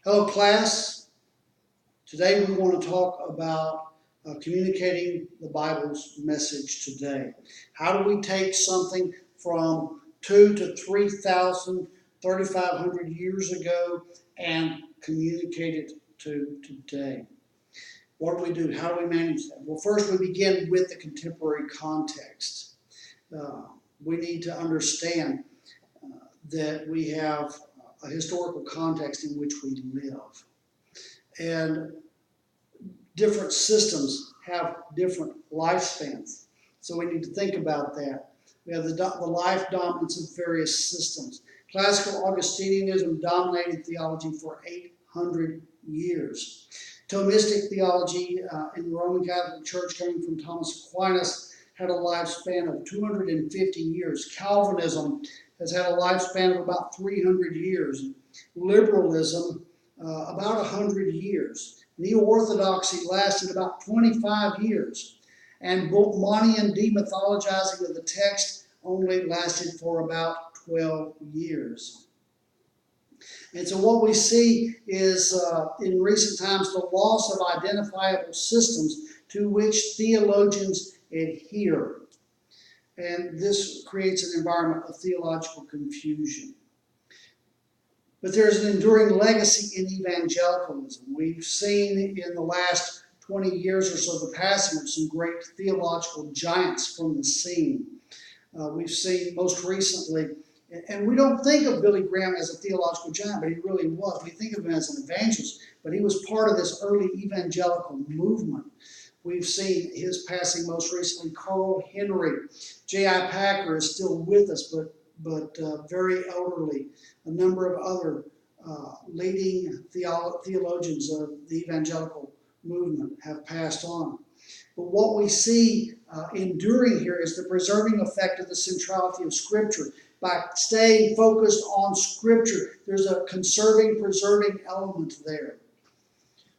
Hello, class. Today we want to talk about communicating the Bible's message today. How do we take something from 2 to 3,000, 3,500 years ago and communicate it to today? What do we do? How do we manage that? Well, first we begin with the contemporary context. We need to understand that we have a historical context in which we live. And different systems have different lifespans. So we need to think about that. We have the life dominance of various systems. Classical Augustinianism dominated theology for 800 years. Thomistic theology in the Roman Catholic Church, coming from Thomas Aquinas, had a lifespan of 250 years. Calvinism has had a lifespan of about 300 years. Liberalism, about 100 years. Neo-Orthodoxy lasted about 25 years. And Boltzmannian demythologizing of the text only lasted for about 12 years. And so what we see is, in recent times, the loss of identifiable systems to which theologians adhere. And this creates an environment of theological confusion. But there's an enduring legacy in evangelicalism. We've seen in the last 20 years or so the passing of some great theological giants from the scene. We've seen most recently, and we don't think of Billy Graham as a theological giant, but he really was. We think of him as an evangelist, but he was part of this early evangelical movement. We've seen his passing most recently. Carl Henry. J.I. Packer is still with us, but very elderly. A number of other leading theologians of the evangelical movement have passed on. But what we see enduring here is the preserving effect of the centrality of Scripture. By staying focused on Scripture, there's a conserving, preserving element there.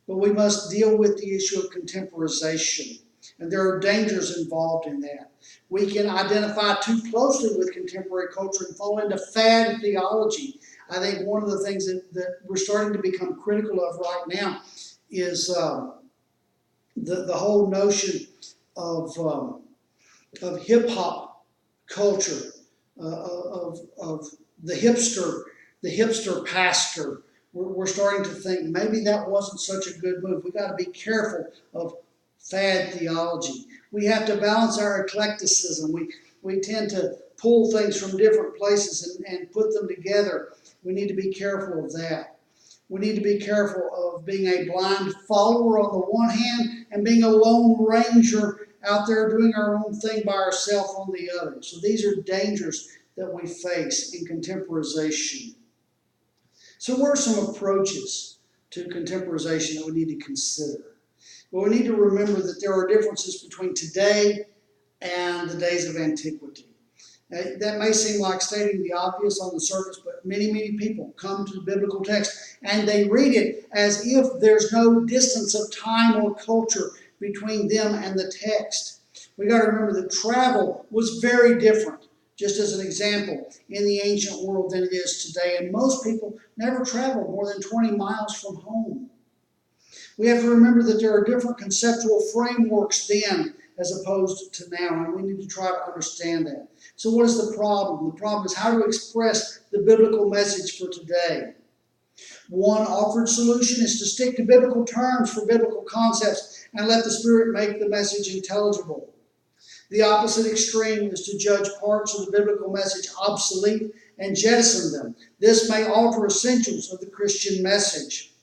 But we must deal with the issue of contemporization. And there are dangers involved in that. We can identify too closely with contemporary culture and fall into fad theology. I think one of the things that we're starting to become critical of right now is the whole notion of hip-hop culture, of the hipster pastor. We're starting to think maybe that wasn't such a good move. We've got to be careful of fad theology. We have to balance our eclecticism. We tend to pull things from different places and put them together. We need to be careful of that. We need to be careful of being a blind follower on the one hand and being a lone ranger out there doing our own thing by ourselves on the other. So these are dangers that we face in contemporization. So what are some approaches to contemporization that we need to consider? Well, we need to remember that there are differences between today and the days of antiquity. That may seem like stating the obvious on the surface, but many, many people come to the biblical text and they read it as if there's no distance of time or culture between them and the text. We got to remember that travel was very different, just as an example, in the ancient world than it is today. And most people never traveled more than 20 miles from home. We have to remember that there are different conceptual frameworks then as opposed to now, and we need to try to understand that. So what is the problem? The problem is how to express the biblical message for today. One offered solution is to stick to biblical terms for biblical concepts and let the Spirit make the message intelligible. The opposite extreme is to judge parts of the biblical message obsolete and jettison them. This may alter essentials of the Christian message.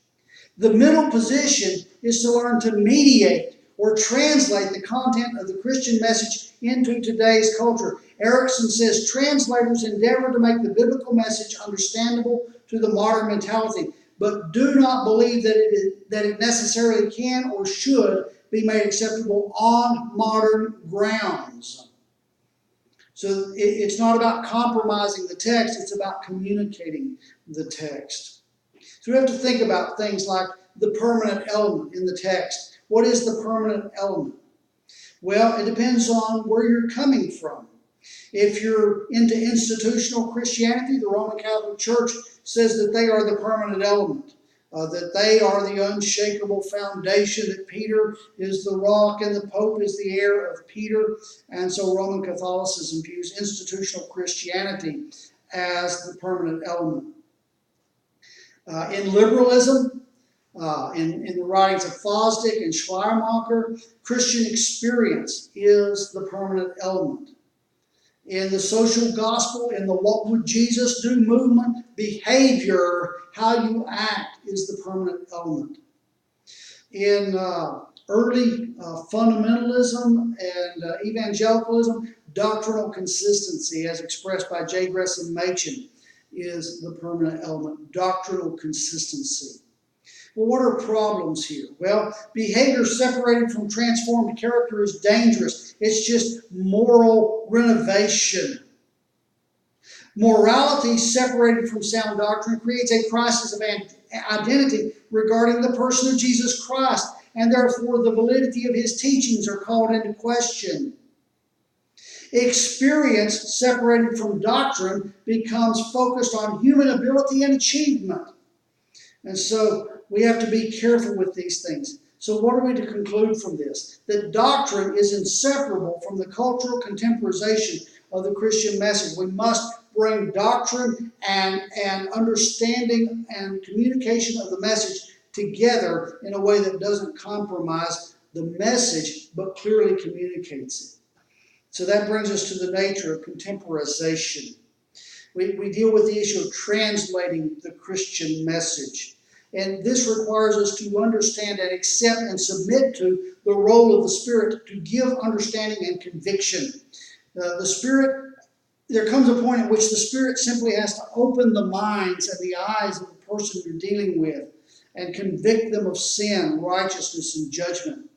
The middle position is to learn to mediate or translate the content of the Christian message into today's culture. Erickson says translators endeavor to make the biblical message understandable to the modern mentality, but do not believe that it necessarily can or should be made acceptable on modern grounds. So it's not about compromising the text, it's about communicating the text. So we have to think about things like the permanent element in the text. What is the permanent element? Well, it depends on where you're coming from. If you're into institutional Christianity, the Roman Catholic Church says that they are the permanent element. that they are the unshakable foundation, that Peter is the rock and the Pope is the heir of Peter. And so Roman Catholicism views institutional Christianity as the permanent element. In liberalism, in the writings of Fosdick and Schleiermacher, Christian experience is the permanent element. In the social gospel, in the What Would Jesus Do movement, behavior, how you act, is the permanent element. In early fundamentalism and evangelicalism, doctrinal consistency, as expressed by J. Gresham Machen, is the permanent element. Doctrinal consistency. Well, what are problems here? Well, behavior separated from transformed character is dangerous. It's just moral renovation. Morality separated from sound doctrine creates a crisis of identity regarding the person of Jesus Christ, and therefore the validity of his teachings are called into question. Experience separated from doctrine becomes focused on human ability and achievement. And so we have to be careful with these things. So what are we to conclude from this? That doctrine is inseparable from the cultural contemporization of the Christian message. We must bring doctrine and understanding and communication of the message together in a way that doesn't compromise the message but clearly communicates it. So that brings us to the nature of contemporization. We deal with the issue of translating the Christian message. And this requires us to understand and accept and submit to the role of the Spirit to give understanding and conviction. The Spirit, there comes a point at which the Spirit simply has to open the minds and the eyes of the person you're dealing with and convict them of sin, righteousness, and judgment.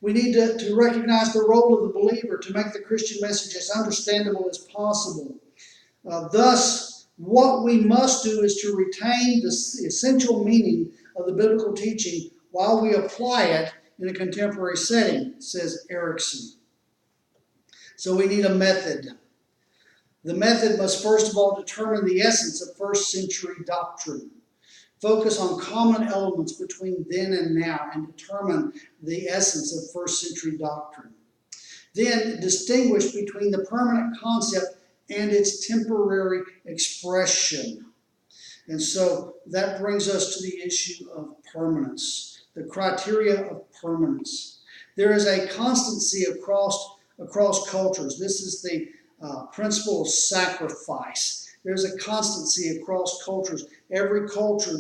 We need to recognize the role of the believer to make the Christian message as understandable as possible. Thus, what we must do is to retain the essential meaning of the biblical teaching while we apply it in a contemporary setting, says Erickson. So we need a method. The method must first of all determine the essence of first century doctrine. Focus on common elements between then and now and determine the essence of first century doctrine. Then distinguish between the permanent concept and its temporary expression. And so that brings us to the issue of permanence, the criteria of permanence. There is a constancy across cultures. This is the principle of sacrifice. There's a constancy across cultures. Every culture,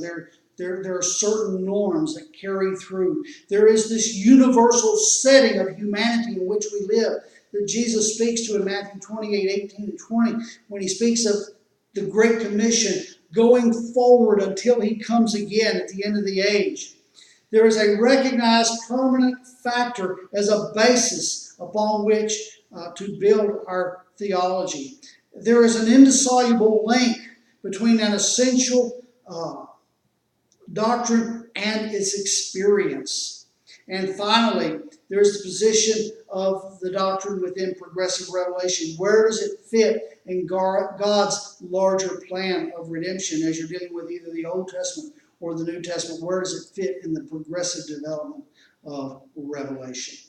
there are certain norms that carry through. There is this universal setting of humanity in which we live that Jesus speaks to in Matthew 28:18-20, when he speaks of the Great Commission going forward until he comes again at the end of the age. There is a recognized permanent factor as a basis upon which to build our theology. There is an indissoluble link between an essential doctrine and its experience. And finally, there's the position of the doctrine within progressive revelation. Where does it fit in God's larger plan of redemption as you're dealing with either the Old Testament or the New Testament? Where does it fit in the progressive development of revelation?